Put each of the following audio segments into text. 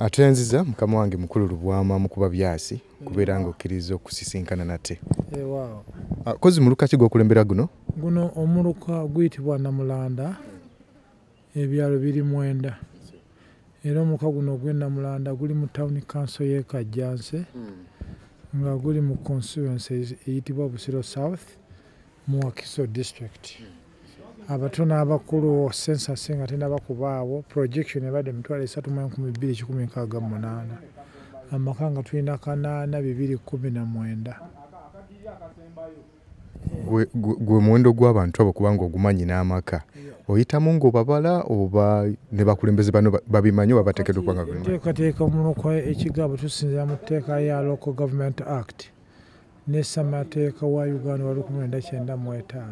Atwenziza mukama wange mukulu Lubwama mukuba byasi kubeera nga okkiriza okusisinkana nate. Wow. Kozi muluka ki gwokulembera guno? Guno omuluka guyitibwa Namulanda ebyalo biri 9. Era omuluka guno ogw'e Namulanda guli mu town council y'e Kajjanse nga guli mu constituency eyitibwa Busiro South mu Wakiso district. Abato n'abakulu census nga tennaba kubaawo projection ebadde 3,268 amaka nga tulina 8,219. Gwe muwendo gw'abantu abo kubanga ogumanyi n'amaka oyitamu ng'obabala oba ne bakulembeze bano babimanyi oba bateekeddwa okuba nga babimanyi? Teekateeka omuluka ekigambo tusinziira mu tteeka ya Local Government Act ne ssemateeka wa Uganda wa 1995.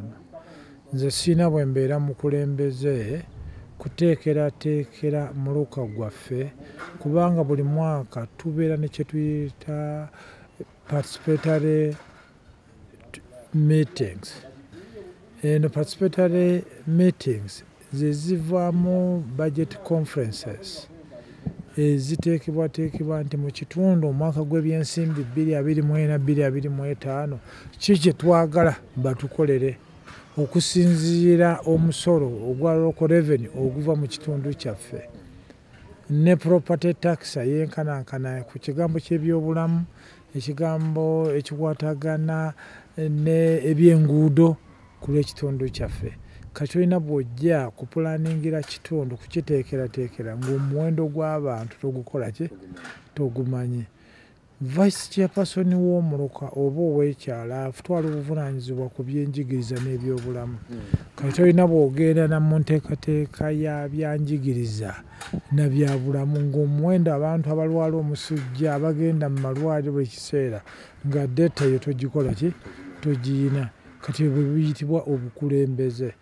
Nze sirina bwe mbeera mukulembeze kuteekerateekera muluka gwaffe kubanga buli mwaka tubeera ne kye tuyita participatory meetings. Eno participatory meetings ze zivaamu budget conferences eziteekebwateekebwa nti mu kitundu omwaka gw'ebyensimbi 2024-2025 ki kye twagala batukolere okusinziira omusolo ogwa local revenue oguva mu kitundu kyaffe ne property tax yenkanankana ku kigambo ky'ebyobulamu, ekigambo ekikwatagana n'ebyenguudo ku lw'ekitundu kyaffe. Kati olina bw'ojja kupulaningira kitundu kukiteekerateekera ng'omuwendo gw'abantu togukola ki togumanyi. Vice chairperson w'omuluka oba ow'ekyalo afutwala obuvunaanyizibwa ku byenjigiriza n'ebyobulamu. Kati olina bw'ogenda na mu nteekateeka ya byanjigiriza na byabulamu ng'omuwendo abantu abalwala omusujja abagenda mu malwaliro buli kiseera nga data eyo togikola ki togiyina. Kati bwe buyitibwa obukulembeze.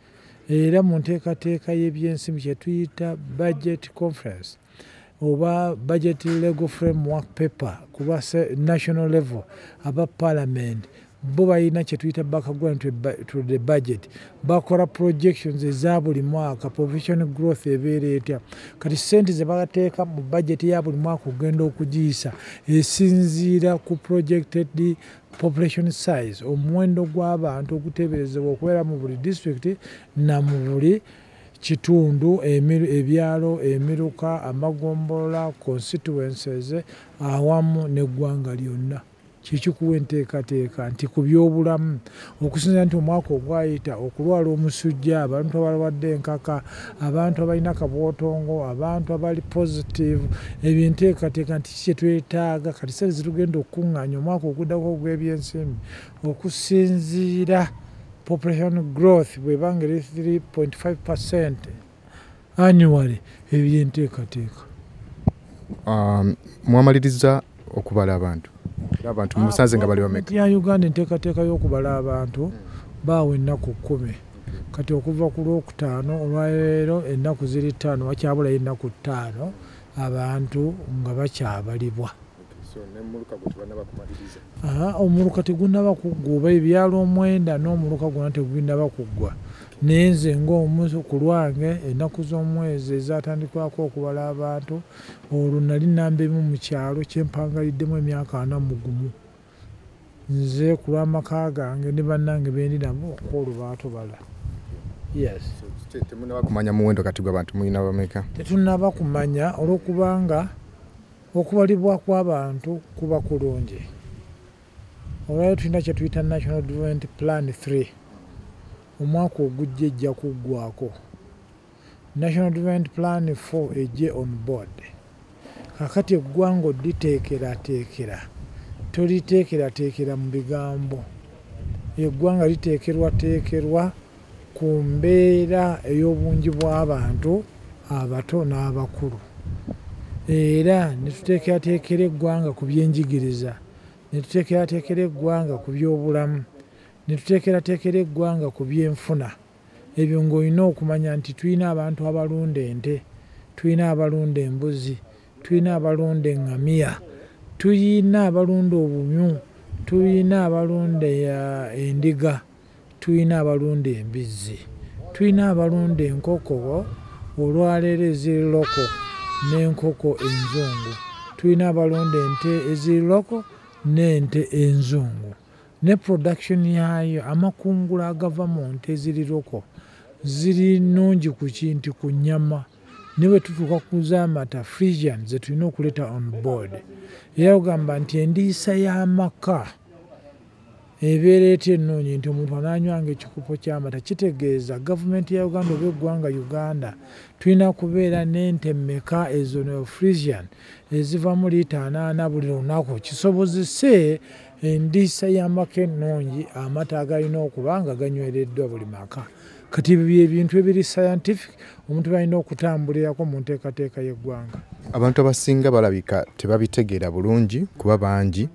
Era mu nteekateeka y'ebyensimbi kye tuyita budget conference oba budget legal framework paper kuba national level aba parliament bo balina kye tuyita background to the budget. Bakola projections eza buli mwaka provision growth ebeera etya. Kati ssente ze bateeka mu budget ya buli mwaka ogenda okugiyisa esinziira ku projected population size, omuwendo gw'abantu oguteeberezebwa okubeera mu buli district na mu buli kitundu, ebyalo, emiruka, amagombolola, constituencies awamu n'eggwanga lyonna. Kikikuwa enteekateeka nti ku byobulamu okusinziira nti omwaka ogwayita okulwala omusujja, abantu abalwadde enkaka, abantu abalina kabwotongo, abantu abali positive, ebyo enteekateeka nti kye twetaaga kati ssente zetugenda okukuŋŋaanya omwaka oguddako ogw'ebyensimbi okusinziira population growth bw'ebanga eri 3.5% annually ebyenteekateeka. Mwamaliriza okubala abantu? Abantu musanze nga bali bameka? Ya Uganda enteekateeka y'okubala abantu baawa ennaku 10. Kati okuva ku Lwokutaano olwaleero ennaku ziri 5 wakyabulayo ennaku 5 abantu nga bakyabalibwa. Omuluka tegunnaba kuggwa oba ebyalo 9 n'omuluka gwonna tegunnaba kuggwa. Naye nze ng'omusu ku lwange ennaku z'omwezi ezatandikako okubala abantu olwo nali nnamba emu mu kyalo kye mpangaliddemu emyaka 41. Nze ku lw'amaka gange ne bannange bendi nabo olwo baatubala. Yes. Temunnaba kumanya muwendo kati gw'abantu mulina bameka? Tetunnaba kumanya olw'okubanga okubalibwa kw'abantu kuba kulungi. Olwaleero tulina kye tuyita National Development Plan 3. Omwaka ogujja ejja kuggwako. National Development Plan 4 ejje on board. Kakati eggwanga oditeekerateekera toliteekerateekera mu bigambo. Eggwanga liteekerwateekerwa ku mbeera ey'obungi bw'abantu abato n'abakulu. Era ne tuteekerateekera eggwanga ku byenjigiriza, ne tuteekerateekera eggwanga ku byobulamu, ne tuteekerateekera eggwanga ku byenfuna. Ebyo ng'olina okumanya nti tulina abantu abalunda ente, tulina abalunda embuzi, tulina abalunda eŋŋamiya, tulina abalunda obumyu, tulina abalunda endiga, tulina abalunda embizzi, tulina abalunda enkoko olwaleero eziri loko n'enkoko enzungu. Tulina abalonda ente eziroko n'ente enzungu. Ne production yaayo amakungula agava mu nte eziriroko ziri nnungi ku kintu ku nnyama. Ne bwe tutuuka ku z'amata Frisian ze tulina okuleeta on board. Era ogamba nti endiisa y'amaka ebeera etya ennungi nti omuntu anaanywanga ekikopo ky'amata. Kitegeeza gavumenti ya Uganda oba eggwanga Uganda tulina kubeera n'ente mmeka ezo ne Frisian ezivamu liita 80 buli lunaku. Kisobozese endiisa y'amaka ennungi amata agalina okuba nga ganywereddwa buli maka. Kati ebyo ebintu ebiri scientific omuntu balina okutambulirako mu nteekateeka y'eggwanga. Abantu abasinga balabika tebabitegeera bulungi kuba bangi.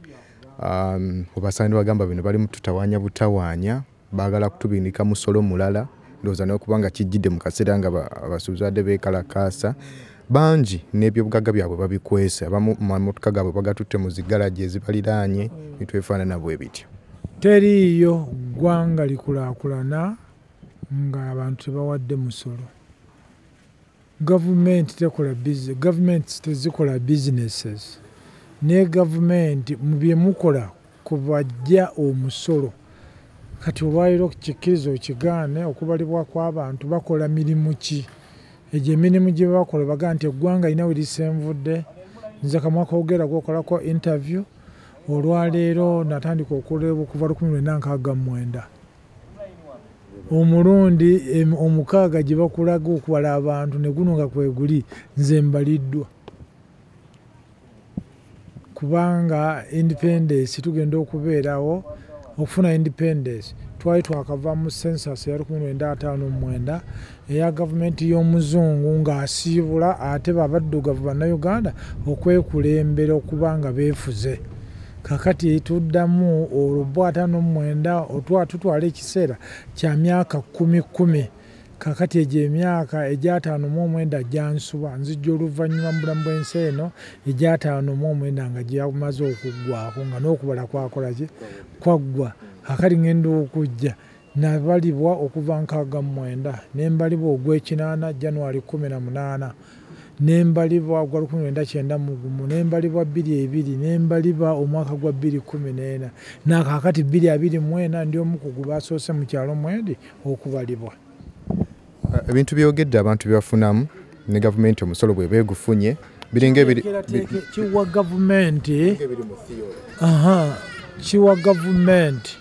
Obasaani bagamba bino bali mu tutawaanya butawaanya, baagala kutubindika musolo mulala ndowooza n'okubanga kijjidde mu kaseera nga abasuubuzi badde beekalakaasa. Bangi n'ebyobugagga byabwe babikwese, abamu mamotoka gaabwe bagatutte mu zigalaji ezibaliraanye, bintu ebifaanana bwe bityo. Teriiyo ggwanga likulaakulana nga abantu tebawadde musolo. Gavumenti tezikola businesses. Ne gavumenti mu bye mukola kubajja omusolo. Kati olwaliro kikkiriza okigaane okubalibwa kw'abantu bakola mirimu ki? Egyo emirimu gye bakola baga nti eggwanga lina we lisenvudde. Nze kamwa koogera gwokolako interview olwaleero natandika okuleba okuva 1969. Omulundi omukaaga gye bakulaga okubala abantu ne guno nga kwe guli nze mbaliddwa. Kubanga independence tugenda okubeerawo okufuna independence twali twakava mu census ya 1959 eya gavumenti y'omuzungu ng'asiibula ate babaddugavu bannayuganda okwekulembera okuba nga beefuze. Kakati tuddamu olwo 59 tutwala ekiseera kya myaka 10. Kakati egyo emyaka egya 59 gyansuba nzijja oluvannyuma mu bulamu bw'ensi eno egya 59 nga gyamaze okuggwako nga n'okubala kwaggwa. Kakati ngenda okujja nabalibwa okuva 69 ne mbalibwa ogw'ekinaana January 18 ne mbalibwa ogwa 1991 ne mbalibwa 22 ne mbalibwa omwaka gwa 2014 nakakati 2024 ndi omukugu basoose mu kyalo mwedi okubalibwa. Ebintu byogedde abantu byafunamu ne gavumenti omusolo bwe beegufunye biringa kiwa gavumenti kiwa gavumenti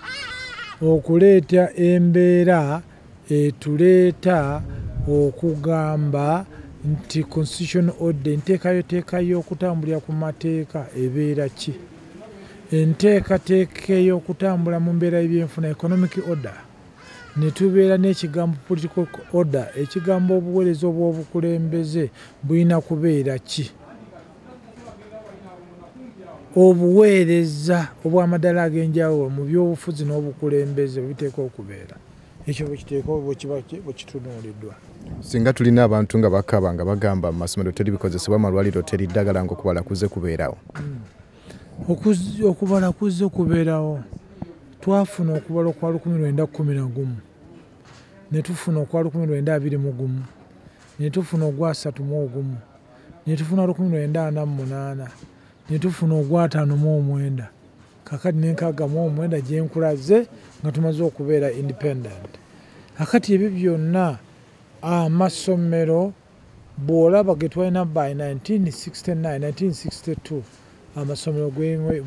okuleeta embeera etuleeta okugamba nti constitutional order enteekateeka y'okutambulira ku mateeka ebeera ki? Enteekateeka ey'okutambula mu mbeera y'ebyenfuna economic order ne tubeera n'ekigambo political order, ekigambo obuweereza obw'obukulembeze bulina kubeera ki? Obuweereza obw'amadala ag'enjawulo mu by'obufuzi n'obukulembeze biteeka okubeera. Ekyo bwe kitunuuliddwa. Singa tulina abantu nga bakaba nga bagamba amasomero teri bikozesebwa, amalwaliro teri ddagala ng'okubala kuzze kubeerawo. Okubala kuzze kubeerawo. Twafuna okubala okwa 1911 ne tufuna okwa 1921 ne tufuna ogwa 31 ne tufuna 1948 ne tufuna ogwa 59 kakati ne69 gye nkulaze nga tumaze okubeera independent. Kakati ebyo byonna amasomero bw'olaba ge twalina by 1969 1962 amasomero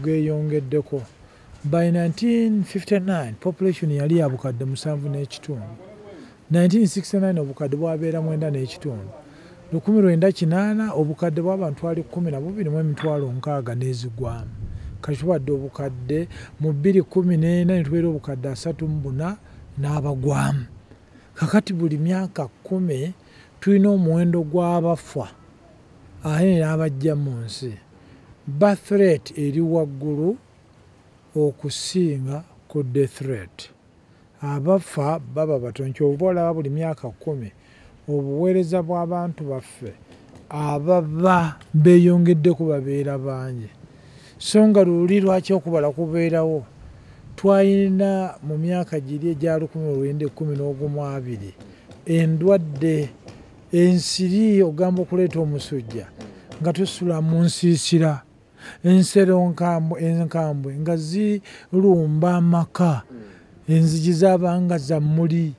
gweyongeddeko. By 1959 population yali ya bukadde 7.5. 1969 obukadde bwabeera 9.5. 1908 obukadde bw'abantu twali 12,600 n'ezigwamu. Kati tubadde obukadde mu 2014 ne tubeera obukadde 34 n'abagwamu. Kakati buli myaka 10 tulina omuwendo gw'abafa ate n'abajja mu nsi. Birth rate eri waggulu okusinga ku death rate. Abafa baba batono kyova olaba buli myaka 10 obuweereza bw'abantu baffe ababa beeyongeddeku babeera bangi. So nga luli lwaki okubala kubeerawo twalina mu myaka giri egya 1912 endwadde ensiri ogamba okuleeta omusujja nga tusula mu nsiisira, ensero enkambwe nga zirumba amaka, enzigi zaabanga za mmuli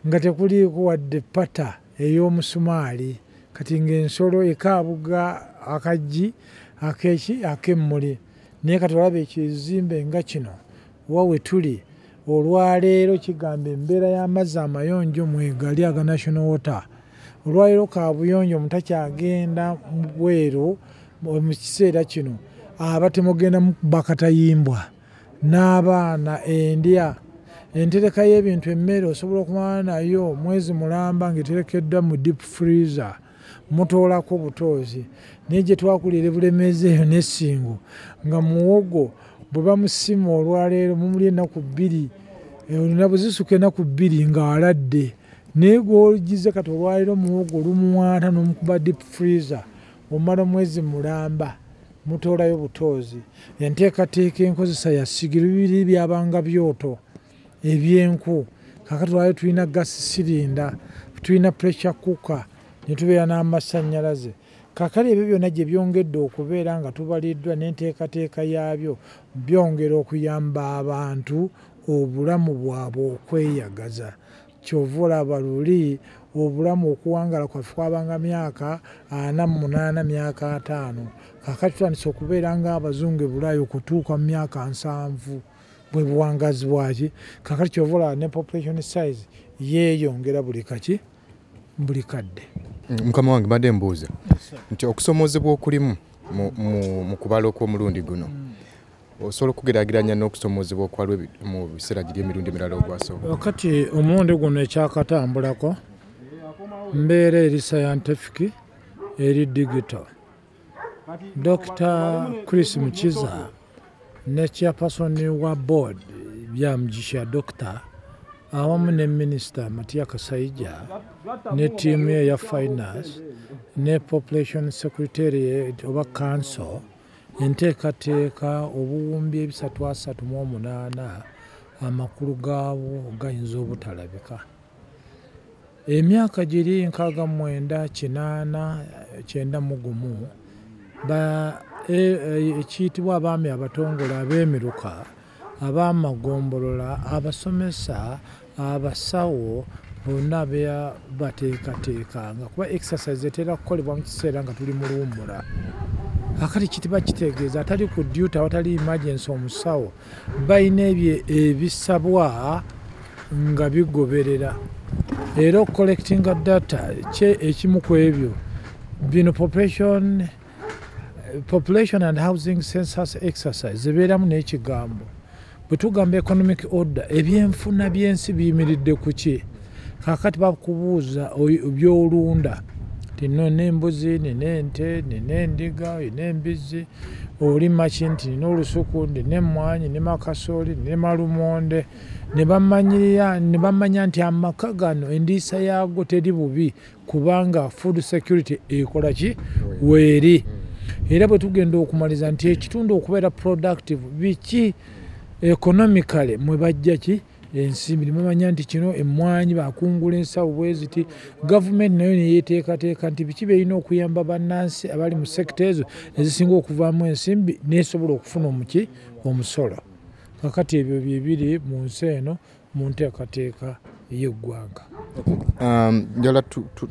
nga tekuliiko wadde pata ey'omusumaali, kati ng'ensolo ekaabuga akaggi ak'emmuli. Naye kati olaba ekizimbe nga kino wa we tuli olwaleero kigamba embeera y'amazzi amayonjo mwegali aga National Water. Olwaleero kaabuyonjo mutakyagenda bweru mu kiseera kino aba temugenda mukuba katayimbwa n'abaana endya. Entereka y'ebintu emmere osobola okumala nayo mwezi mulamba ng'eterekeddwa mu deep freezer mutoolako butoozi. Naye gye twakulira Bulemeezi eyo n'Essingo nga muwogo bwe bamusima olwaleero mumuli ennaku 2 olina buzisuka ennaku 2 ng'aladde. Naye gw'ogize kati olwaleero muwogo lumuwaata n'omukuba deep freezer omala omwezi mulamba mutoolayo butoozi. Enteekateeka enkozesa ya sigiri bibiri byabanga byoto ebyenku. Kaakati olwaleero tulina gasi sirinda, tulina pressure cooker, ne tubeera n'amasannyalaze. Kaakati ebyo byonna gye byongedde okubeera nga tubaliddwa n'enteekateeka yaabyo byongera okuyamba abantu obulamu bwabwe okweyagaza. Kyova olaba luli obulamu okuwangala kwaffe kwabanga myaka 48 myaka 5. Kaakati tutandise okubeera ng'abazungu e Bulaaya okutuuka mu myaka 7 bwe buwangazi bwaki. Kaakati kyova olaba ne population size yeeyongera buli kadde. Mukama wange mbadde mbuuza nti okusomoozebwa okulimu mu kubala okw'omulundi guno osobola okugeraageranya n'okusomoozebwa okwaliwo mu biseera giri emirundi emirala ogwasooka. Kati omulundi guno ekyakatambulako mbeera eri scientific eri digital. Dr. Chris Mukiza ne chairperson wa board byamugisha Dr. awamu ne Minisita Matia Kasaija ne ttiimu ye ya finance ne population secretariat oba council enteekateeka obuwumbi 338 amakulu gaabwo gayinza obutalabika. Emyaka giri 69 91 ekiyitibwa abaami abatongole ab'emiruka ab'amagombolola abasomesa abasawo bonna bateekateekanga kuba exercise etera kukolebwa mu kiseera nga tuli mu luwummula. Akati kitiba kitegeeza atali ku duty awatali emergency omusawo balina ebisabwa nga bigoberera era collectinga data ekimu ku ebyo bino population and housing census exercise ebeeramu n'ekigambo. Bwe tugamba economic order ebyenfuna by'ensi biyimiridde ku ki? Kaakati bakubuuza by'olunda tino n'embuzi nina ente nina endiga nina embizi olima ki nti nina olusuku nina emmwanyi nina kasooli nina malumonde ne bamanya nti amaka gano endiisa yaago teri bubi kubanga food security ekola ki weeri. Era bwe tugenda okumaliza nti ekitundu okubeera productive biki economically mwe bajja ki ensimbi nimumanya nti kino emmwanyi bakungula ensawo bwe ziti. Gavumenti nayo neyeteekateeka nti biki byerina okuyamba bannansi abali mu sekita ezo ezisinga okuvaamu ensimbi nesobola okufuna omusolo. Kakati ebyo byebiri mu nsi eno mu nteekateeka y'eggwanga. Njala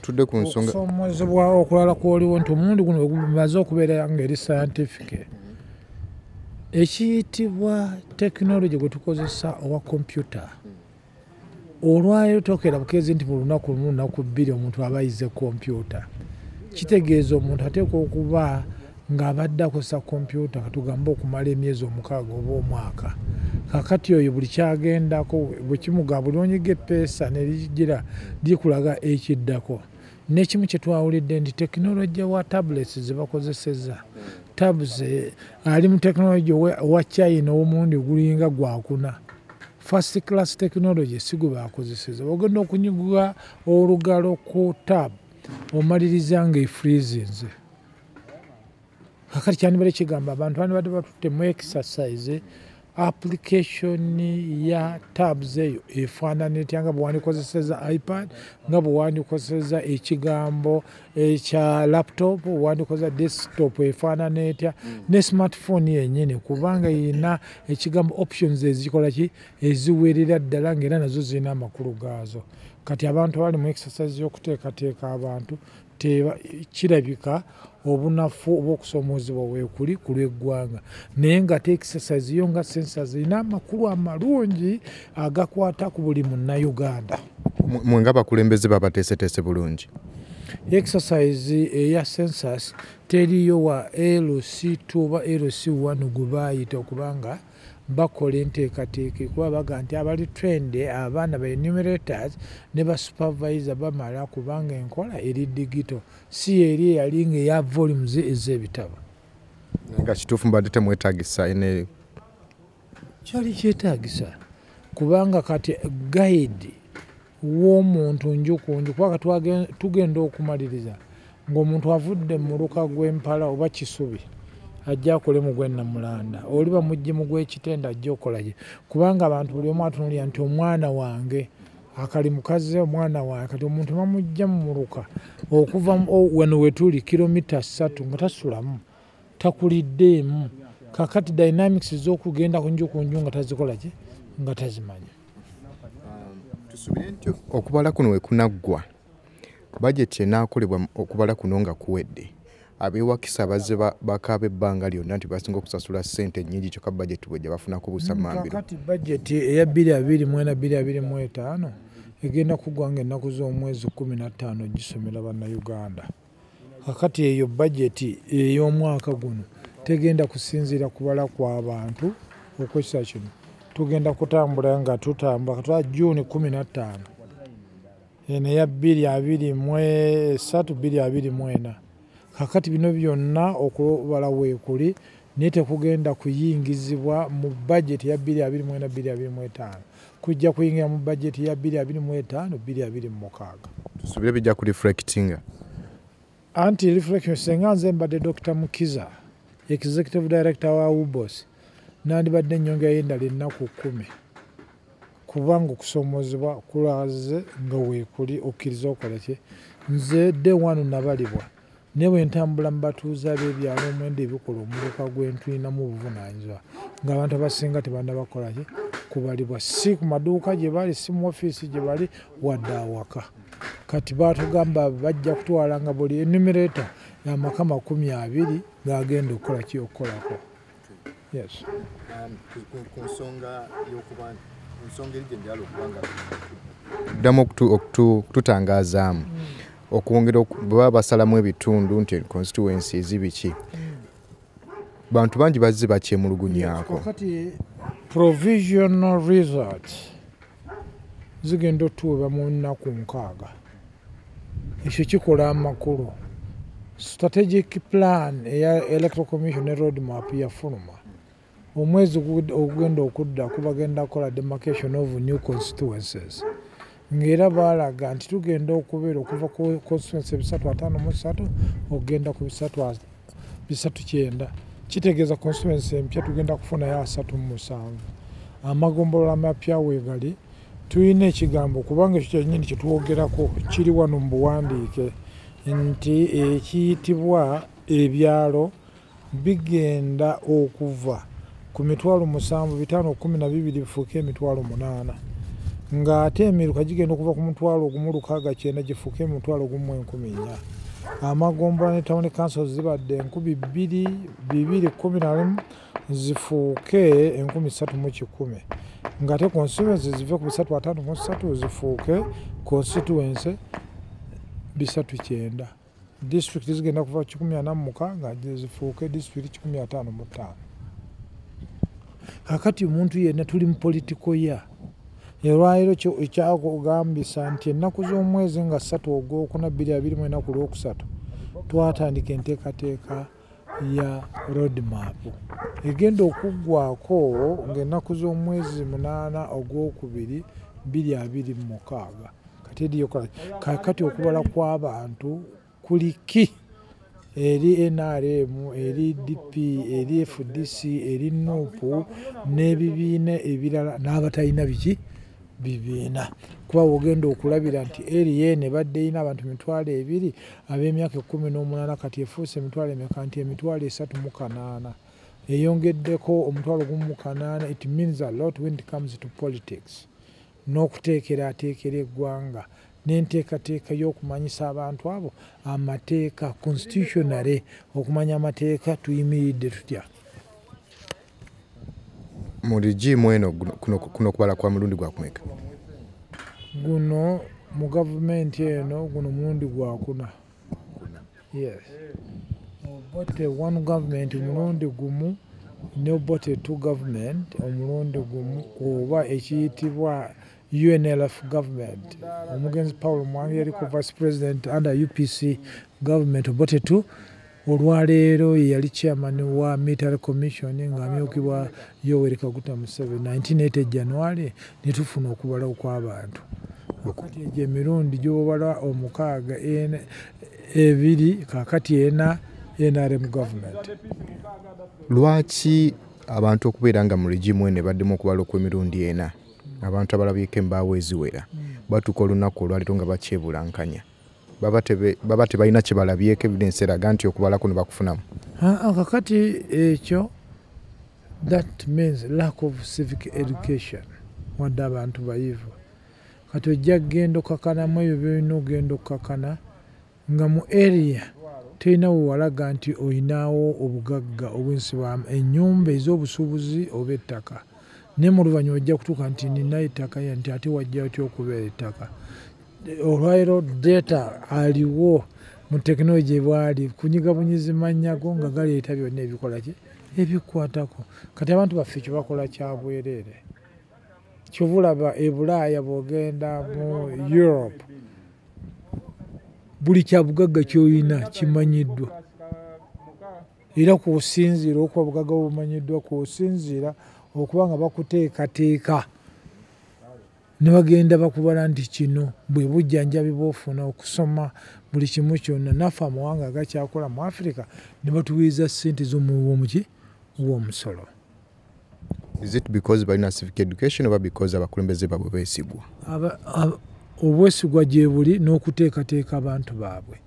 tudde ku nsonga okusomoozebwa okulala kw'oliwo nti omulundi guno gumaze okubeera ng'eri scientific. Ekiyitibwa tekinologi gwe tukozesa owa kompyuta olwaleero tokera bukeezi nti mu lunaku lumu lunaku 2 omuntu aba ayize kompyuta. Kitegeeza omuntu ateekwa okuba ng'abadde akozesa kompyuta katugamba okumala emyezi 6 oba omwaka. Kakati oyo buli kyagendako bwe kimuga buli onyiga eppeesa ne ligira likulaga ekiddako. N'ekimu kye twawulidde nti tekinologi wa tablets ze bakozeseza tabs ali mu tekinologi wa China omulundi gulinga gwakuna. First class technology si gwe bakozeseza. Bagenda okunyigwa olugalo ku tab omaliriza nga efreezinze. Kakati kyandibadde kigamba abantu bandibadde batutte mu exercise application ya tabs eyo efaanana etya nga bwe wandikozeseza ipad nga bwe wandikozeseza ekigambo ekya laptop wandikozesa desktop efaanana etya ne smartphone yennyini kubanga yina ekigambo options ezikola ki eziwerera ddala ng'era nazo zirina amakulu gaazo kati abantu bali mu exercise y'okuteekateeka abantu kirabika obunafu obw'okusomoozebwa weekuli ku lw'eggwanga naye nga exercise yo nga sensors erina amakulu amalungi agakwata ku buli munnayuganda. Mwe nga bakulembeze babateeseteese bulungi? Exercise eya sensors teriyo wa LC2 oba LC1 gwe baayita okubanga bakola enteekateeka kuba baga nti abali trend abaana ba enumerators ne ba supervisor bamala kubanga enkola eri digital si eri yali ng'eya volumes ez'ebitabo. Nga kituufu mbadde temwetaagisa ene kyali kyetaagisa kubanga kati guide w'omuntu njukunju kuba tugenda okumaliriza ng'omuntu avudde mu luka gw'empala oba kisubi ajja akole mu gw'ennamulanda oli bamuggimu gw'ekitenda ajja okolaki kubanga abantu buli omu atunulira nti omwana wange akali mukazi omwana wange kati omuntu bamugja mu luka okuva wano wetuli kilomita 3 nga tasulamu takuliddeemu kakati dynamics z'okugenda ku njukunju nga tazikolaki nga tazimanyi. Tusubire nti okubala kuno we kunaggwa bajeti enaakolebwa okubala kuno nga kuwedde abeewakisa bazze bakaaba ebbanga lyonna nti basinga okusasula ssente nnyingi kyokka bajeti bwejja bafunako busamambiro. Kakati bajeti eya 2024-2025 egenda kuggwa ng'ennaku z'omwezi 15 gisomera bannayuganda. Kakati eyo bajeti ey'omwaka guno tegenda kusinziira kubala kw'abantu okwekisa kino tugenda kutambula nga tutambula katwa June 15 eno eya 2023-2024 kakati bino byonna okubala weekuli naye tekugenda kuyingizibwa mu bajeti ya 2024-2025 kujja kuyingira mu bajeti ya 2025-2026. Tusubire bijja ku reflectinga anti reflection senga nze mbadde Dr. Mukiza executive director wa UBOS nandibadde ennyongera y'endala ennaku 10 kubanga okusomozebwa kulaze nga weekuli okkiriza okola ki nze de wano nabalibwa ne bwe ntambula mu batuuze ab'ebyalo omwenda ebikola omuluka gw'entulinamu obuvunaanyizibwa ng'abantu abasinga tebannabakola ki kubalibwa si ku maduuka gye bali si mu ofiisi gye bali wadde awaka kati baatugamba bajja kutwala nga buli enumerator y'amaka 20 ng'agenda okukola ki okukolako. Yes. Ku nsonga eri gye njala okubanga ddamu okututangazaamu okwongera bwe baba basalamu ebitundu nti constituency ezibiki bantu bangi bazze bakyemulugunyaako. Kati provisional results zigenda otuuba mu nnaku 6 ekyo kikola amakulu strategic plan eya electoral commission ne road map yafuluma omwezi ogugenda okudda kubagenda kukola demarcation of new constituencies ng'era baalaga nti tugenda okubeera okuva ku constituency 353 okugenda ku 339 kitegeeza constituency empya tugenda kufunayo 37 amagombolola amapya weegali tulina ekigambo kubanga ekyo kyennyini kyetwogerako kiri wano mu buwandiike nti ekiyitibwa ebyalo bigenda okuva ku 7,512 bifuuke 8,000 ng'ate emiruka gigenda okuva ku 1,609 gifuuke 1,114 amagombola ne town council zibadde 2,211 zifuuke 3,110 ng'ate constituency zive ku 353 zifuuke constituency 309 district zigenda kuva 146 zifuuke district 155. Kakati omuntu yenna tuli mu politiko ya olwaliro ekyakugambisa nti ennaku z'omwezi nga 3 ogwokuna 2024 ku lwokusatu twatandika enteekateeka ya road map egenda okuggwako ng'ennaku z'omwezi 8 ogwokubiri 2026 kati ediyo kakati okubala kw'abantu kuliki eri NRM, eri DP, eri FDC, eri NUP n'ebibiina ebirala n'abatalina biki bibiina. Kuba ogenda okulabira nti eri ne badde ina abantu 2,000 ab'emyaka 18 kati efuuse 1,000 nti 3,800 eyongeddeko 1,800. It means a lot when it comes to politics. N'okuteekerateekera eggwanga n'enteekateeka y'okumanyisa abantu abo amateeka constitutionally, okumanya amateeka tuyimiridde tutya. Mu regimu eno kuno kubala kwa mulundi gwa kumeka? Guno mu gavumenti eno guno mulundi gwa kuna. Yes. Obote one government mulundi gumu ne obote two government omulundi gumu oba ekiyitibwa UNLF government. Omugenzi Paul Mwangi yaliko vice president under UPC government obote two. Olwaleero yali chairman wa Military Commission ng'amyukibwa Yoweri Kaguta Museveni 1980 January ne tufuna okubala kw'abantu. Kakati egyo emirundi gy'obala 6 kakati ena NRM government. Lwaki abantu okubeera nga mu regimu eno baddemu okubala okw'emirundi ena abantu abalabyeko embaawo eziwera batuuka olunaku olwaleero nga bakyebulankanya? Baba tebalina kye balabyeko evidence eraga nti okubala kuno bakufunamu? Kakati ekyo that means lack of civic education. Wadde abantu bayivu. Kati ojja kgenda okakanamu ebyo byolina ogenda okukakana nga mu area tolina we walaga nti oyinaawo obugagga obw'ensibwamu ennyumba ez'obusuubuzi oba ettaka. Ne mu luvannyuma ojja kutuuka nti nina ettaka nti ate wajja otya okubeera ettaka. Olwaleero data aliwo mu tekinologi bwali kunyiga bunyizi mannyago nga galeeta byonna ebikola ki ebikwatako. Kati abantu baffe kye bakola kya bwereere. Kyobulaba e Bulaaya bw'ogenda mu Europe buli kya bugagga ky'olina kimanyiddwa. Era kw'osinziira okuba bugagga bumanyiddwa kw'osinziira okuba nga bakuteekateeka ne bagenda bakubala nti kino bwe bujjanjabi bw'ofuna okusoma buli kimu kyonna. Naffe amawanga agakyakola mu Africa ne batuweeza ssente z'omuwoomuki w'omusolo. Is it because balina civic education oba because abakulembeze baabwe beesigwa? Obwesigwa gye buli n'okuteekateeka abantu baabwe.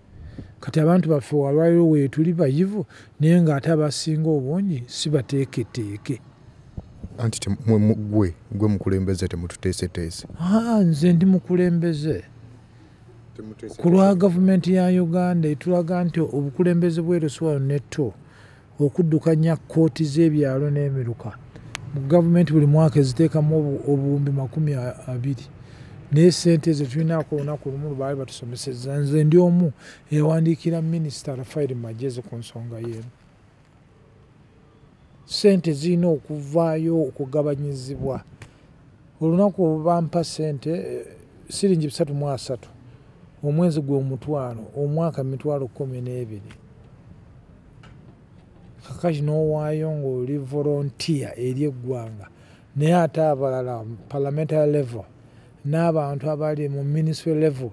Kati abantu baffe walwaliro weetuli bayivu naye ng'ate abasinga obungi si bateeketeeke. Anti gwe mukulembeze temututeeseteese? Nze ndi mukulembeze. Ku lwa gavumenti ya Uganda etulaga nti obukulembeze bw'eruswayo netto okuddukanya kkooti z'ebyalo n'emiruka. Mu gavumenti buli mwaka eziteekamu obuwumbi 20,000. Naye ssente ze tulinaako olunaku lumu baali batusomesezza. Nze ndi omu eyawandiikira minisita Rafael Magezi ku nsonga y'emu. Ssente zirina okuvaayo okugabanyizibwa. Olunaku olubampa ssente siringi 330, omwezi gwe 1,000, omwaka 12,000. Kakati n'owaayo ng'oli volunteer eri eggwanga. Naye ate abalala parliamentary level n'abantu abali mu ministry level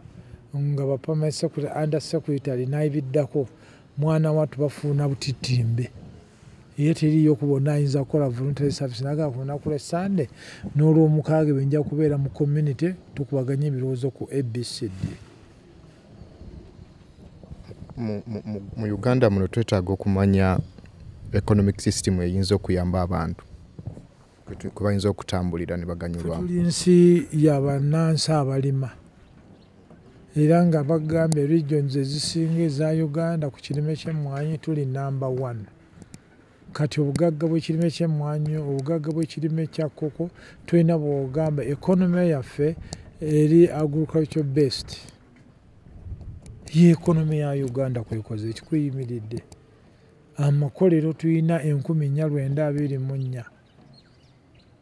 nga bapama under secretary n'ebiddako mwana wattu bafuuna butitimbe. Ye teriyo kubona ayinza kukola voluntary service naga ku lunaku lwa Sunday n'olw'omukaaga benja kubeera mu community tukubaganya ebirowoozo ku ABCD. Mu Uganda muno twetaaga okumanya economic system eyinza okuyamba abantu kwe bayinza okutambulira ne baganyulwamu. Tuli nsi y'abannansi abalima era nga bagambye regions ezisinga eza Uganda ku kirime ky'emmwanyi tuli number 1. Kati obugagga bw'ekirime ky'emmwanyi, obugagga bw'ekirime kya koko tulina bw'ogamba economy yaffe eri agriculture based. Ye economy ya Uganda kwekoze ekikuyimiridde. Amakolero tulina 4,924.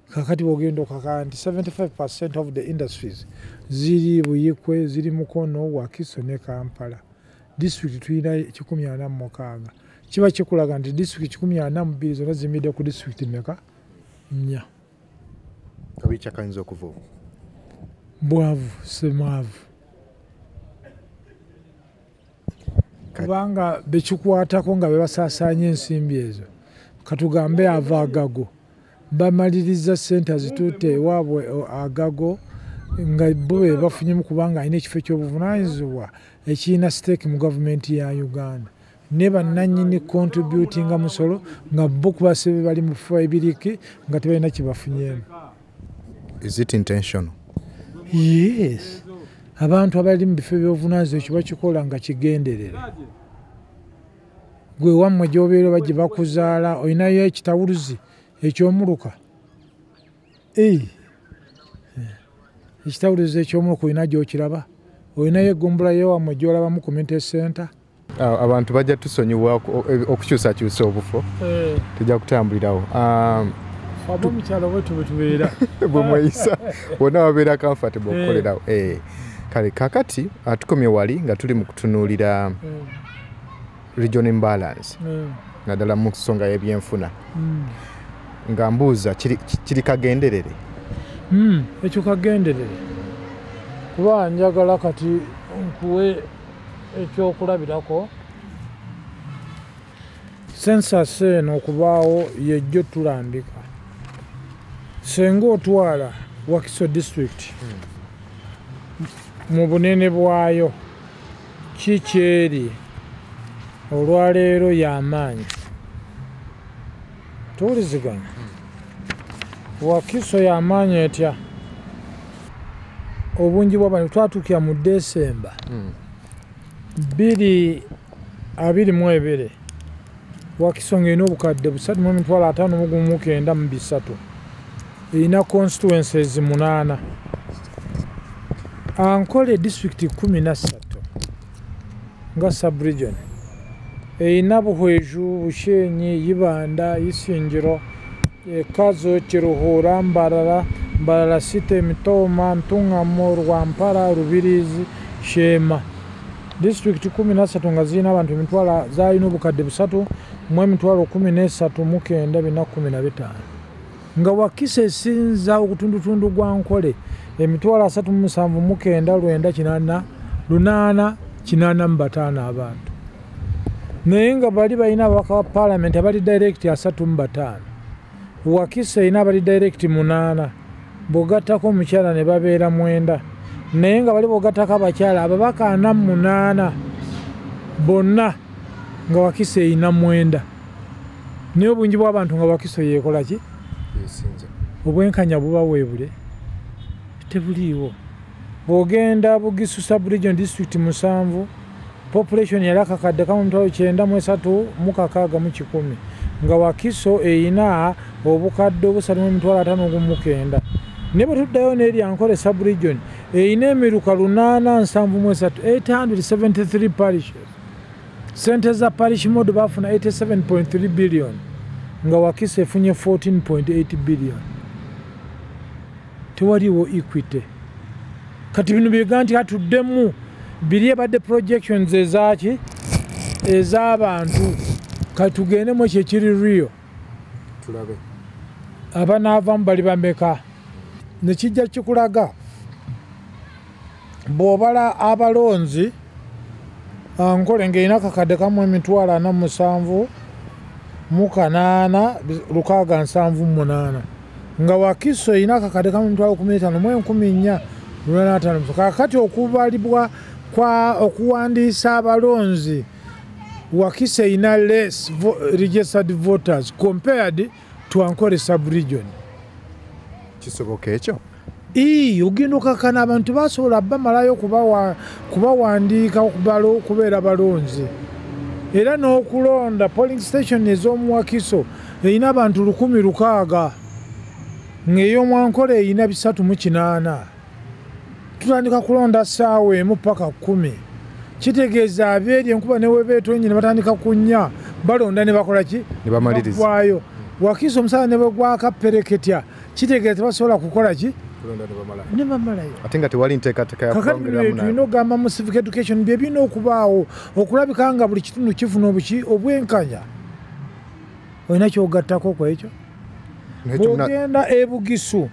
Kakati bw'ogenda okakala nti 75% of the industries ziri Buyikwe, ziri Mukono, Wakiso ne Kampala. District tulina 146. Kiba kikulaga nti district 142 zonna zimidde ku district mmeka? 4. Kabi kyakayinza okuvuba? Bwavu, semaavu. kubanga bekikwatako nga bebasaasaanya ensimbi ezo katugambe ava Agago bamaliriza ssente zituute ewaabwe Agago nga bo be bafunyemu kubanga alina ekifo ky'obuvunaanyizibwa ekirina siteeki mu gavumenti ya Uganda ne bannannyini contributinga musolo nga bo kubasebe bali mu bifo ebiriki nga tebalina kibafunyeemu. Is it intentional? Yes. Abantu abali mu bifo by'obuvunaanyizibwa ekyo bakikola nga kigenderera. Gwe wammwe gy'obeera bagye bakuzaala olinayo ekitawuluzi ekyomuluka. Ekitawuluzi ekyomuluka olina gy'okiraba. Olinayo eggombolola y'ewammwe gy'olabamu community center. Abantu bajja tusonyiwa okukyusakyusa obufo tujja kutambulirawo. Abo mukyalo bwetu bwe tubeera. Bwe mweyisa wonna wabeera comfortable okukolerawo. Kale kakati tukomye wali nga tuli mu kutunuulira region imbalance naddala mu nsonga y'ebyenfuna nga mbuuza kiri kagenderere? Ekyo kagenderere kuba njagala kati nkuwe ekyokulabirako. Census eno okubaawo yejjo tulambika senga otwala Wakiso district mu bunene bwayo kikyeri olwaleero y'amaanyi tuwuliziganya. Wakiso y'amaanyi etya obungi bw'abantu twatuukira mu Desemba 2022 Wakiso ng'erina obukadde 3,59,3 erina constituencies 8 Ankole district 13 nga sub-region erina Buhweju, Bushenyi, Yibanda, Isingiro, Kazo, Kiruhura, Mbarara Site, Mitoma, Ntungamo, Rwampara, Rubirizi, Shema. District 13 nga zirina abantu emitwalo zaalina obukadde 3,13,415 nga Wakiso esinza okutundutundu gwa Nkole emitwalo 37,988,885 abantu. Naye nga bali balina ababaka ba Parliament abali direct 35. Wakiso erina abali direct 8 bw'ogattako omukyala ne babeera 9 naye nga bali bw'ogattako abakyala ababaka 48 bonna nga Wakiso erina 9 naye obungi bw'abantu nga Wakiso yeekola ki? Obwenkanya buba weebule tebuliiwo. Bw'ogenda Bugisu sub-region district 7 population yali akakadde kamu 9,360 nga Wakiso erina obukadde 3,59,9 ne bwe tuddayo n'eri Ankole sub-region erina emiruka 873 parishes. Sente za parish mode bafuna 87.3 billion nga Wakiso efunye 14.8 billion. Tewaliwo equity. Kati bino biga nti atuddemu biri ebadde projections ezaki ez'abantu kati tugendemu ekyo ekiri real tulabe abanaavamu bali bameka nekijja kikulaga bw'obala abalonzi Ankole ng'erina akakadde kamu 47,678 nga Wakiso erina akakadde kamu 15,445 kakati okubalibwa kwa okuwandiisa abalonzi Wakiso erina less registered voters compared to Ankole sub-region. Kisoboka ekyo? Ogenda okakana abantu basobola bamalayo kubawandiika okubeera balonzi era n'okulonda polling station ez'omu Wakiso erina abantu 1,600 ng'ey'omu Ankole erina 308. Tutandika kulonda ssaawa emu paka 10. Kitegeeza abeeri enkuba ne weba etonnya ne batandika kunnya balonda ne bakola ki? Ne bamaliriza. Waayo Wakiso omusala ne bwe gwakappereketya kitegeeza tebasobola kukola ki? Ne bamalayo. Ate nga tewali nteekateeka ya program tulina ogamba mu civic education bye birina okubaawo okulabika nga buli kitundu kifuna obwenkanya. Olina kyogattako ku ekyo? Bw'ogenda e Bugisu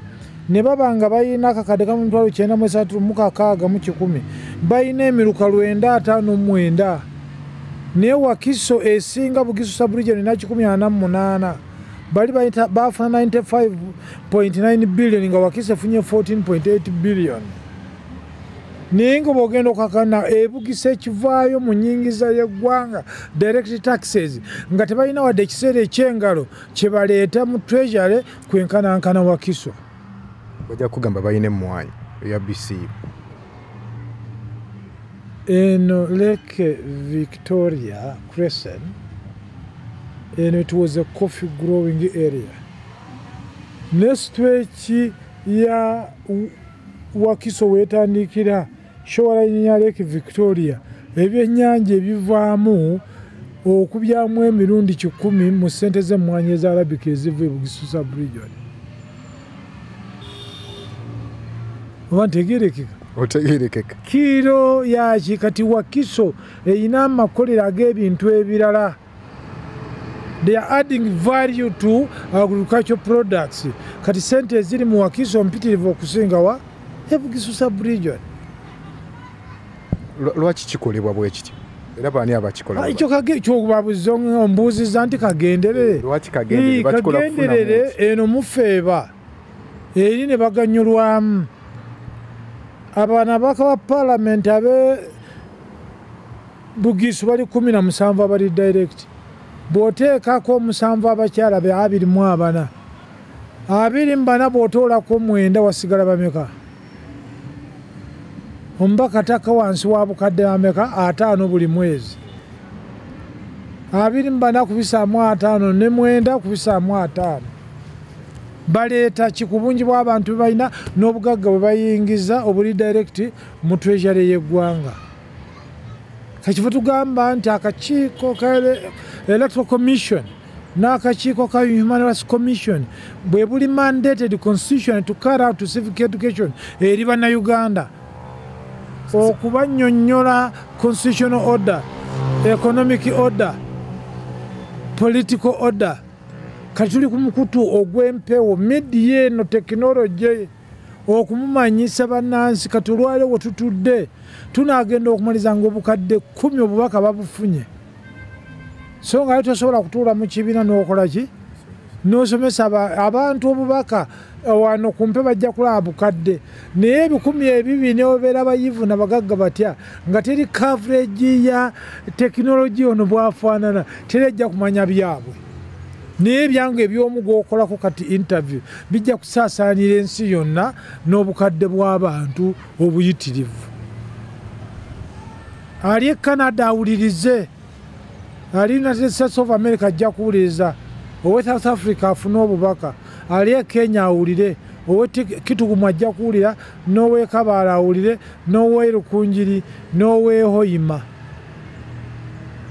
ne baba nga balina akakadde kamu 9,360 balina emiruka 959 naye Wakiso esinga Bugisu sub-region na 148 bali bafuna 95.9 billion nga Wakiso efunye 14.8 billion. Naye nga bw'ogenda okakana ebugisa ekivaayo mu nnyingiza y'eggwanga direct taxes nga tebalina wadde ekiseera eky'engalo kye baleeta mu treasury kwenkanankana Wakiso. Bajja kugamba balina emmwanyi eya BCU. Eno Lake Victoria Crescent, and it was a coffee growing area. Next week ya Wakiso wetandikira shoreline ya Lake Victoria, ebyennyanja ebivaamu okubyamu emirundi 10 mu ssente z'emmwanyi ez'Arabika eziva e Bugisu sub-region. Obantegerekeka? Otegerekeka. Kiro yaki kati Wakiso eyina amakolero ag'ebintu ebirala. They are adding value to agricultural products. Kati sente eziri mu Wakiso mpitirivu okusinga wa Bugisu sub-region. Lwaki kikolebwa bwe kityo? Era baani abakikola? Ekyo babuzo ombuuziza nti kagenderere. Lwaki kagenderere? Bakikola kufuna kagenderere eno mufeeba. Eri ne baganyulwamu. Abaana baka parliament abe Bugisu bali 17 abali direct. Bw'oteekako 7 abakyala be 24. 24 bw'otoolako 9 wasigala bameka? Omubaka taka wansi wa bukadde ameka 5 buli mwezi. 24 kubisaamu 5 ne 9 kubisaamu 5. Baleeta kikubungi bw'abantu balina n'obugagga bwe bayingiza obuli direct mu treasury y'eggwanga. Kakifu tugamba nti akakiiko ka Electoral Commission n'akakiiko ka Human Rights Commission bwe buli mandated constitution to carry out civic education eri bannayuganda okubannyonnyola constitutional order, economic order, political order. Kati tuli ku mukutu ogw'empewo media eno technology okumumanyisa bannansi kati olwaleero wetutudde tunaagenda okumaliza ng'obukadde 10 obubaka babufunye. So nga tosobola kutuula mu kibiina n'okola ki? N'osomesa abantu obubaka wano kumpe bajja kulaba bukadde. Naye 10,200 ne obeera bayivu na bagagga batya nga teri coverage ya technology ono bwafaanana terejja kumanya byabwe. Naye byange ebyomu gw'okolako kati interview bijja kusaasaanira ensi yonna n'obukadde bw'abantu obuyitirivu. Ali e Canada awulirize, ali United States of America ajja kuwuliriza, owe South Africa afune obubaka, ali e Kenya awulire, owe Kitugumu ajja kuwulira, n'owe Kabaala awulire, n'owe Lukunjiri, n'owe Hoima.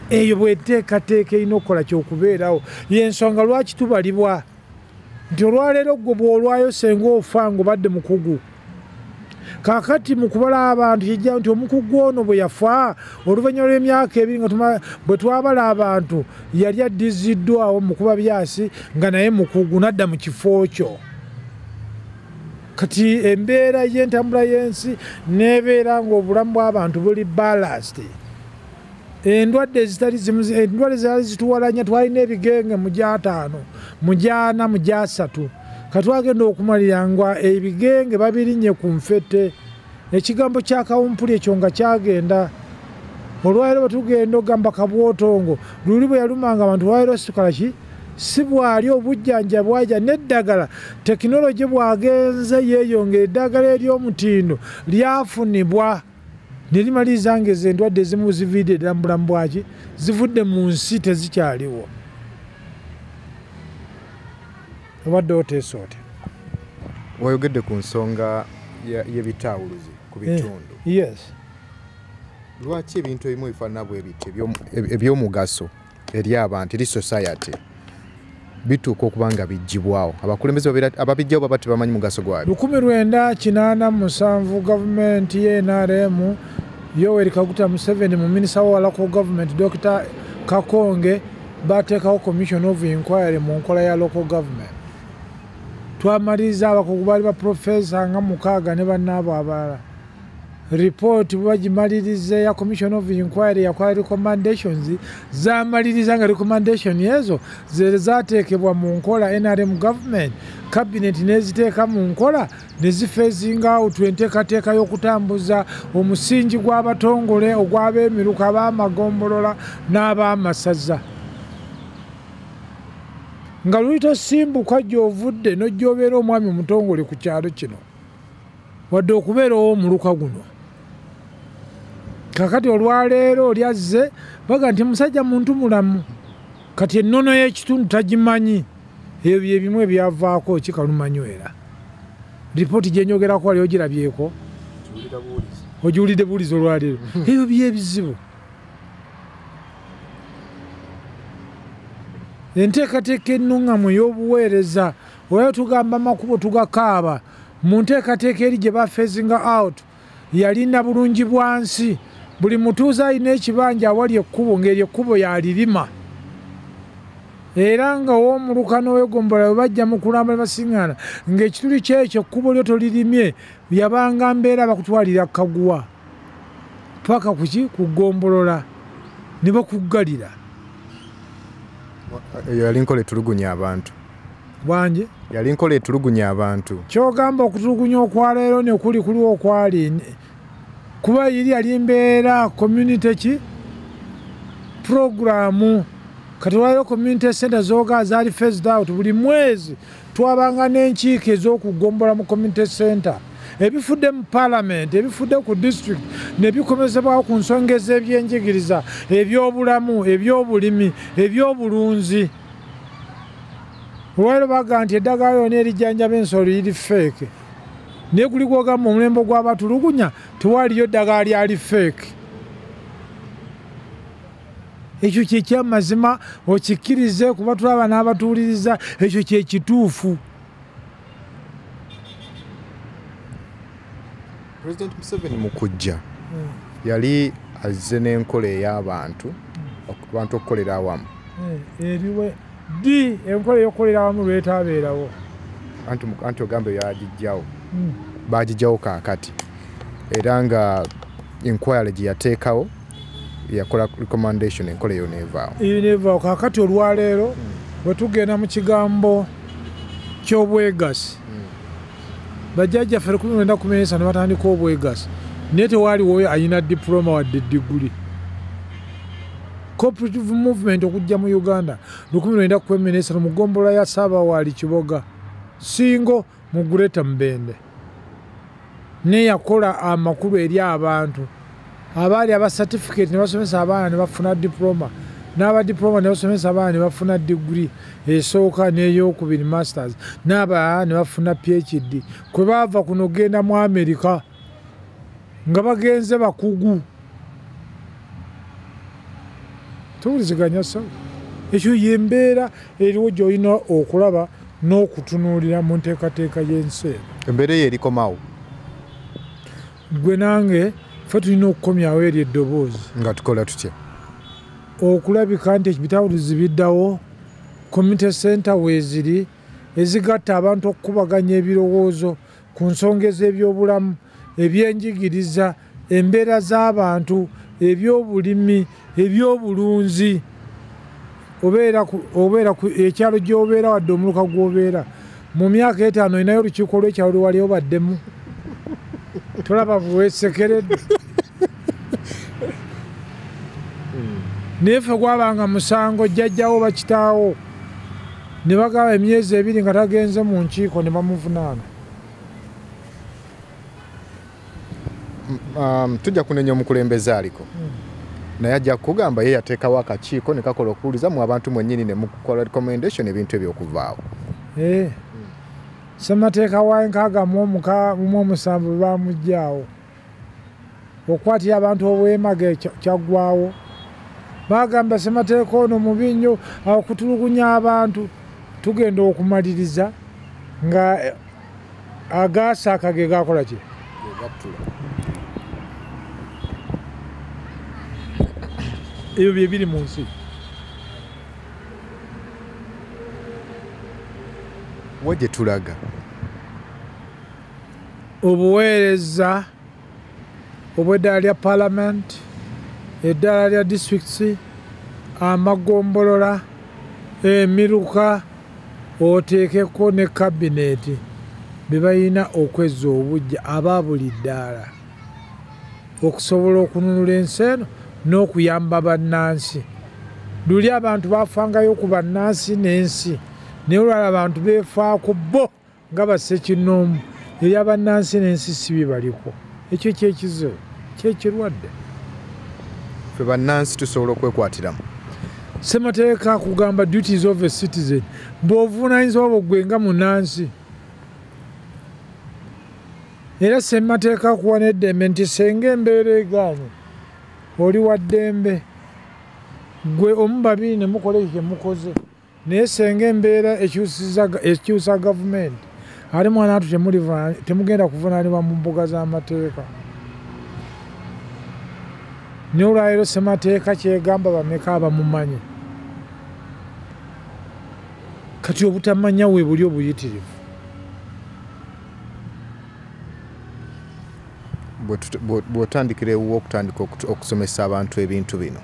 Eyo bweteekateeka erina okukola ky'okubeerawo. Y'ensonga lwaki tubalibwa nti olwaleero gwe bw'olwayo senga ofa ng'obadde mukugu. Kaakati mu kubala abantu kijja nti omukugu ono bwe yafa oluvannyuma lw'emyaka 2 nga bwe twabala abantu yali addiziddwawo mu kuba byasi nga naye mukugu n'adda mu kifo kyo. Kati embeera y'entambula y'ensi n'ebeera ng'obulamu bw'abantu buli balanced. Endwadde ezitali zimu, endwadde zaali zituwalanya twalina ebigenge mu gy'ataano, mu gy'ana, mu gy'asatu. Katwagenda okumalira nga ebigenge babirinnye ku nfette. Ekigambo kya kawumpuli ekyo nga kyagenda. Olwaleero bwe tugenda ogamba kabwotongo, luli bwe yalumanga abantu olwaleero situkala ki? Si bwali obujjanja bwaja n'eddagala. Tekinologi bwagenze yeeyongera, eddagala ery'omutindo lyafunibwa. Nerimaliza ngeze endwadde ezimu zividde ddala mu bulamu bwaki zivudde mu nsi tezikyaliwo. Obadde oteesa otya? Wayogedde ku nsonga y'ebitaawuluzi ku bitundu. Yes. Lwaki ebintu ebimu bifaanana bwe biti eby'omugaso eri abantu eri society bituuka okuba nga biggibwawo? Abakulembeze ababijjawo baba tebamanyi mugaso gwabyo. 1987 gavumenti ye NRM Yoweri Kaguta Museveni mu minisita wa local government Dr. Kakonge bateekawo commission of inquiry mu nkola ya local government. Twamaliza abakugu baali ba professor nga 6 ne bannaabo abalala. report bagimaliriza ya commission of inquiry yakola recommendations zamaliriza nga recommendation ezo zateekebwa mu nkola NRM government cabinet neziteeka mu nkola nezifeezinga out enteekateeka y'okutambuza omusingi gw'abatongole ogw'abeemiruka ab'amagombolola n'ab'amasaza nga luli tosimbuka gy'ovudde n'ojj'obeera omwami omutongole ku kyalo kino wadde okubeera ow'omuluka guno. Kakati olwaleero lyazze baga nti musajja muntu mulamu kati ennono y'ekitundu tagimanyi ebyo bye bimu ebyavaako kikalumanywera. Ripooti gye njogerako wali ogirabyeko ogiwulidde buulizi olwaleero ebyo by'ebizibu. Enteekateeka ennuŋŋamu ey'obuweereza oyo tugamba amakubo tugakaaba mu nteekateeka eri gye bafeezinga out yalina bulungi bwansi buli mutuuze alina ekibanja awali ekkubo ng'eryo ekkubo yalirima era nga w'omuluka n'owegombola we bajja mu kulamba ne basiŋŋaana ng'ekituli kyekyo ekkubo lyo tolirimye yabanga mbeera bakutwalira kaguwa paka kuki kugombolola ne bakuggalira. Yali nkola etulugunya abantu bwanje yali nkola etulugunya abantu kyogamba okutulugunya okwaleero ne kuliwo okwali kuba yali mbeera community ki programu kati waliwo community center zoga zaali phased out buli mwezi twabanga n'enkiiko ez'okugombola mu community center ebifudde mu parliament ebifudde ku district ne bikomezebwawo ku nsonga ez'ebyenjigiriza ebyobulamu ebyobulimi ebyobulunzi. Olwaleero baga nti eddagala lyonna erijjanjaba ensolo liri feeke naye kuli gwogamba omulembe gw'abatulugunya tewaliyo eddagala lyali feeke. Ekyo kyekyamazima okikkirize kuba tulaba n'abatuwuliriza ekyo kyekituufu. President Museveni mu kujja yali azze n'enkola ey'abantu abantu okukolera awamu eriwe di enkola ey'okukolera awamu lwetaabeerawo anti ogambe yagijjawo bagijjawo kaakati era nga inquiry gye yateekawo yakola recommendation enkola eyo neevaawo kaakati olwaleero bwe tugenda mu kigambo ky'obwegasi bajjajjaffe 1913 ne batandika obwegasi naye tewaaliwo oyo ayina diploma wadde diguli. Cooperative movement okujja mu Uganda 1913 mu ggombolola ya Ssaabawaali Kiboga Singo mu Greater Mbende naye yakola amakulu eri abantu abaali aba certificate ne basomesa abaana ne bafuna diploma n'abadiploma ne basomesa abaana ne bafuna diguli esooka n'eyokubiri masters n'abalala ne bafuna PhD kwe baava kuno genda mu America nga bagenze bakugu. Tuwuliziganya sawa ekyo yembeera eriwo gy'olina okulaba n'okutunuulira mu nteekateeka y'ensi eno. Embeera eyo erikomawo gwe nange ffe tulina okukomyawo eri eddoboozi nga tukola tutya okulabika nti ebitawulizi biddawo community center weeziri ezigatta abantu okukubaganya ebirowoozo ku nsonga ez'ebyobulamu ebyenjigiriza embeera z'abantu ebyobulimi ebyobulunzi obeera ekyalo gy'obeera wadde omuluka gw'obeera mu myaka 5 inayo olukiiko lw'ekyalo lwe wali obaddemu tolaba bwesekeredde naye ffe gwabanga musango jjajjawo bakitaawo ne bagaba emyezi 2 nga tagenze mu nkiiko ne bamuvunaana. Tujja kunenya omukulembeze aliko naye ajja kugamba ye yateekawo akakiiko ne kakola okuwuliza mu abantu mwennyini ne mukola recommendation ebintu ebyokuvaawo. Ssemateeka wa 6 bamuggyaawo okukwatira abantu obwemage kyaggwawo bagamba ssemateeka ono mubi nnyo okutulugunya abantu tugenda okumaliriza nga agasaaka ge gakola ki ebyo bye biri mu nsi. Wajje tulaga obuweereza obw'eddaala lya parliament, eddaala lya districts, amagombolola, emiruka, oteekeko ne kabineeti be balina okwezza obujja aba buli ddaala okusobola okununula ensi eno n'okuyamba bannansi. Luli abantu bafangayo ku bannansi n'ensi, naye olwala abantu beefaako bo nga bassekinnoomu, eri abannansi n'ensi si bibaliko. Ekyo kyekizibu, kyekirwadde. Ffe bannansi tusobola okwekwatiramu. Ssemateeka kugamba duties of a citizen, bw'ovunaanyizibwa bwo ggwe nga munnansi. Era ssemateeka kuwa n'eddembe nti senga embeera egaanye oli wa ddembe, gwe omu babiri ne mukola ekyo kye mukoze, naye senga embeera ekyusa gavumenti ate mwana atu temugenda kuvunaanibwa mu mbuga z'amateeka. Naye olwaleero ssemateeka kyegamba bameka abamumanyi? Kati obutamanya we buli obuyitirivu. Bw'otandikirewo okutandika okusomesa abantu ebintu bino,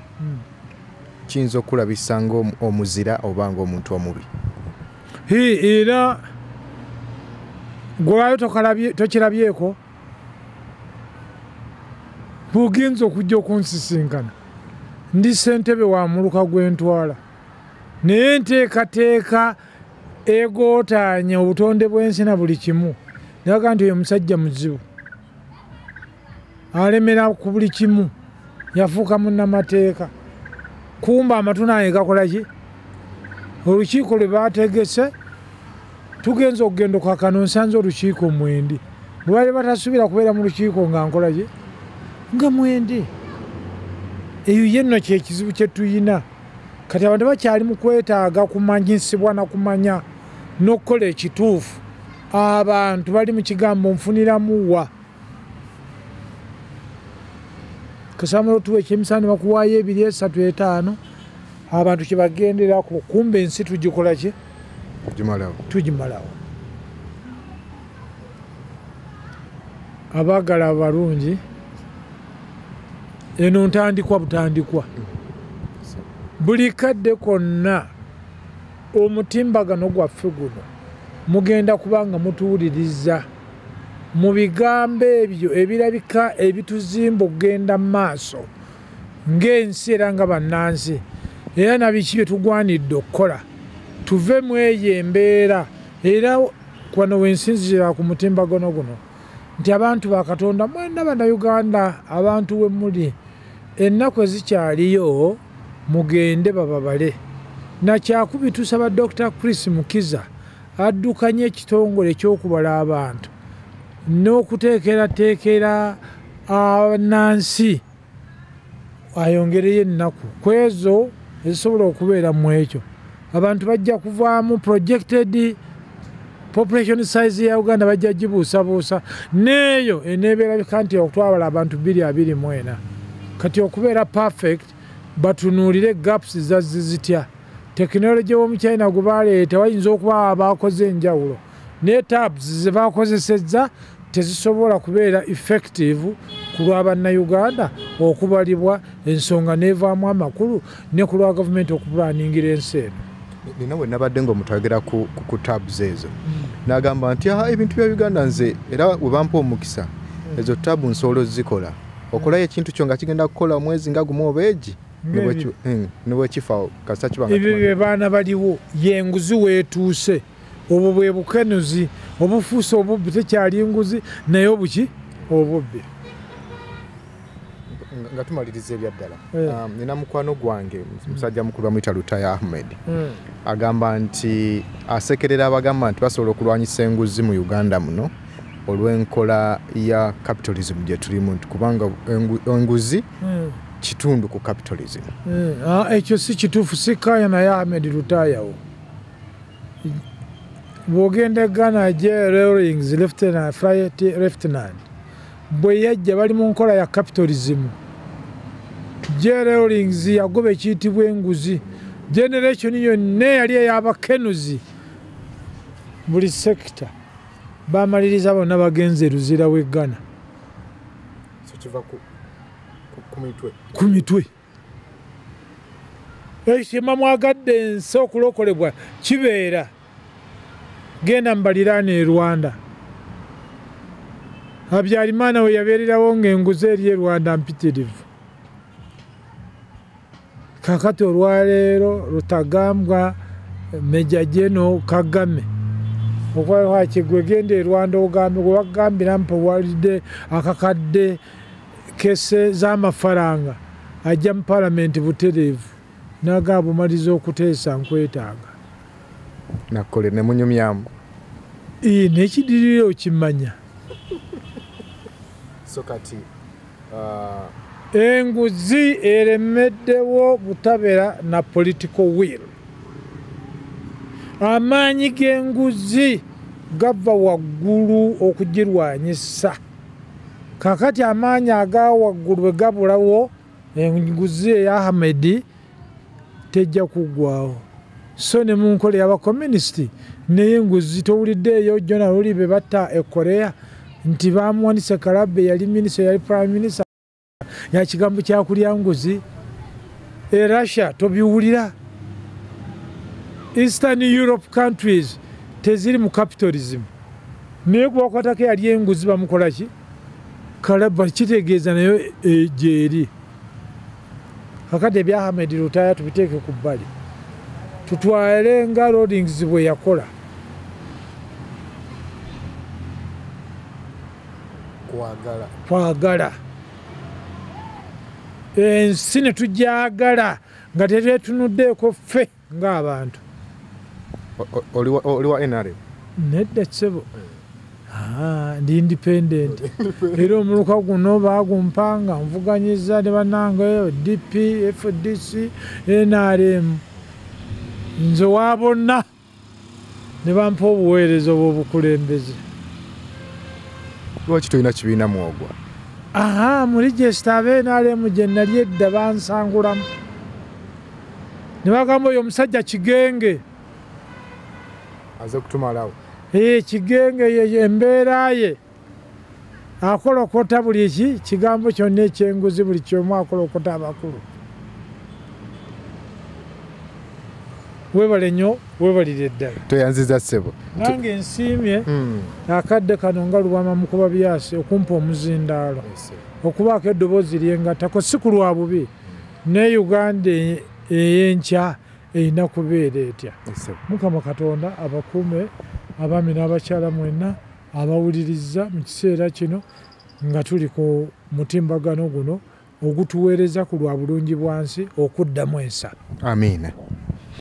kiyinza okulabisa ng'omuzira oba ng'omuntu omubi. Era gwewaayo tokirabyeko, bw'ogenza okujja okunsisinkana ndi ssentebe wa muluka gwentwala, naye nteekateeka egootaanya obutonde bw'ensi na buli kimu, naga nti oyo musajja muzibu, alemera ku buli kimu, yafuuka munnamateeka. Kumba amatu naye gakola ki? Olukiiko lwe baategese tugenza okugenda okakano, nsanze olukiiko mwendi. Bwe baali batasuubira kubeera mu lukiiko nga nkola ki? Nga mwendi. Eyo yenno kyekizibu kye tuyina. Kati abantu bakyali mu kwetaaga kumanyisibwa na kumanya n'okukola ekituufu. Abantu bali mu kigambo nfuniramu wa. Kasamala otuwa ekyemisana bakuwaayo 2, 3, 5, abantu kye bagenderako. Kumbe ensi tugikola ki? Tugimalawo. Abaagala abalungi, eno ntandikwa butandikwa. Buli kadde konna omutimbagano gwaffe guno mugenda kubanga mutuwuliriza mu bigambo ebyo ebirabika ebituzimba okugenda mu maaso ng'ensi era nga bannansi, era nabiki bye tugwanidde okukola tuve mu eyo embeera. Era kwano wensinzira ku mutimbagano guno nti abantu ba Katonda mwenna bannayuganda, abantu we muli, ennaku ezikyaliyo mugende bababale. Nakyakubi tusaba Dr. Chris Mukiza addukanye ekitongole eky'okubala abantu n'okuteekerateekera abannansi, ayongereyo ennaku ku ezo ezisobola okubeera mu ekyo. Abantu bajja kuvaamu projected population size ya Uganda bajja gibuusabuusa, neeyo eneebeerabika nti okutwabala abantu 224. Kati okubeera perfect batunuulire gaps zazzi zitya. Tekinologi w'omu China gwe baleeta wayinza okuba abaakoze enjawulo, naye tabs ze baakozesezza tezisobola kubeera effective ku lwa bannayuganda okubalibwa, ensonga neevaamu amakulu ne ku lwa gavumenti okupulaningira ensi eno. Nina bwe nabadde ng'omutwagera ku tabs ezo n'agamba nti ebintu bya Uganda nze era we bampa omukisa ezo tabu nsobola zikola, okolayo ekintu kyo nga kigenda kukola omwezi nga gumu oba egi ne bwekifa kasita kibanga ebyo bye baana baliwo yenguzi weetuuse. Obwo bwe bukenuzi obufuuse obubbi, tekyali nguzi naye obuki obubbi. Nga tumaliriza ebyaddala, nina mukwano gwange musajja mukulu bamuyita Lutaya Ahmed, agamba nti asekerera abagamba nti basobola okulwanyisa enguzi mu Uganda muno olw'enkola ya capitalism gye tulimu, nti kubanga enguzi kitundu ku capitalism. Ekyo si kituufu, sikkaanya naye Ahmed Lutayawo. Bw'ogenda Ghana Rawlings Lieutenant bwe yajja bali mu nkola ya capitalism. Rawlings yagoba ekiyitibwa enguzi. Generation yonna yali ey'abakenuzi. Buli sekita bamaliriza bonna bagenze Luzira w'e Ghana. kiva ku mitwe ekima mwagadde ensi okulokolebwa kibeera genda mubaliraana e Rwanda Habyarimana we yabeererawo ng'enguzi eri e Rwanda mpitirivu kakati olwaleero Rutagambwa Meja General Kagame okwaliwo Kigwe genda e Rwanda ogambe gwe bagambira mpawalidde akakadde kese z'amafaranga ajja mu palamenti butereevu n'agamba bumaliza okuteesa nkwetaaga nakole ne munyumyamu n'ekidirira okimanya so kati enguzi eremeddewo butabera na political will amaanyi g'enguzi gava waggulu okugirwanyisa kakati amaanyi aga waggulu bwe gabulawo enguzi eya Ahmed tejja kuggwawo so ne mu nkola y'abakomunisiti naye enguzi towuliddeeyo John Aruli be batta e Korea nti baamuwanise Karabe yali minisita yali prime minister ya kigambo kyakulya nguzi e Russia tobiwulira Eastern Europe countries teziri mu capitalism naye kubakwatako yali enguzi bamukola ki Kalaba kitegeeza nayo gyeri kakati ebya Ahmed Rutaya tubiteeke ku bbali tutwale nga Rawlings bwe yakola kwagala ensi ne tugyagala nga tetwetunuddeeko ffe ng'abantu oli wa NRM nedda ssebo ndi independent era omuluka guno baagumpanga nvuganyiza ne bannange DP FDC NRM nze wa bonna ne bampa obuweereza obw'obukulembeze lwaki tolina kibiina mwogwa mu register abe NRM gye nali edda bansangulamu ne bagamba oyo omusajja kigenge aze kutumalawo kigenge embeera ye akolokota buli kigambo kyonna ekyenguzi buli kyomu akolokota abakulu webale nnyo webalire eddala toyanziza ssebo nange nsiimye akadde kano nga Lubama Mukuba byasi okumpa omuzindaalo okubaako eddoboozi lyengatako si ku lwa bubi ne Uganda ey'enkya erina kubeera etya Mukama Katonda abakuume abaami n'abakyala mwenna abawuliriza mu kiseera kino nga tuli ku mutimbagano guno ogutuweereza ku lwa bulungi bwansi okuddamu ensa amiina